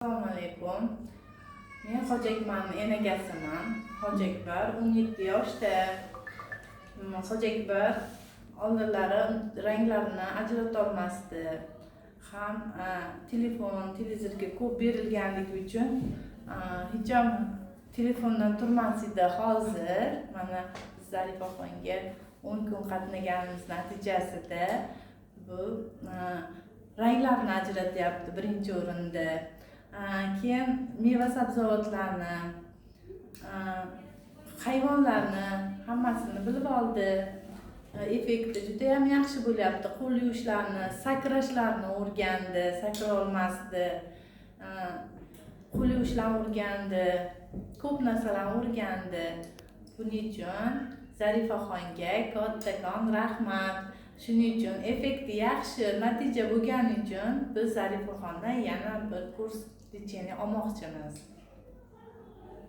Assalomu alaykum. Men Hojiakbarning enagasiman. Hojiakbar 17 yoshda. Hojiakbar oldinlari ranglarini ajrata olmasdi. Ham telefon, televizorga ko'p berilganligi uchun hech ham telefondan turmas edi. Hozir mana Zarifa opamga 10 kun qatnaganimiz natijasida bu ranglarni ajratyapti birinchi o'rinda. Keyin meva sabzavotlarni, hayvonlarni hammasini bilib oldi. Effekti juda ham yaxshi bo'lyapti. Qo'l yuvishlarni, sakrashlarni o'rgandi, sakra olmasdi. Qo'l yuvishlarni o'rgandi, ko'p narsalarni o'rgandi. Buning uchun Zarifaxonga kattakon rahmat. Shuning uchun effekti yaxshi natija bo'lgani uchun biz Zarifaxondan yana bir kurs lecheniya olmoqchimiz.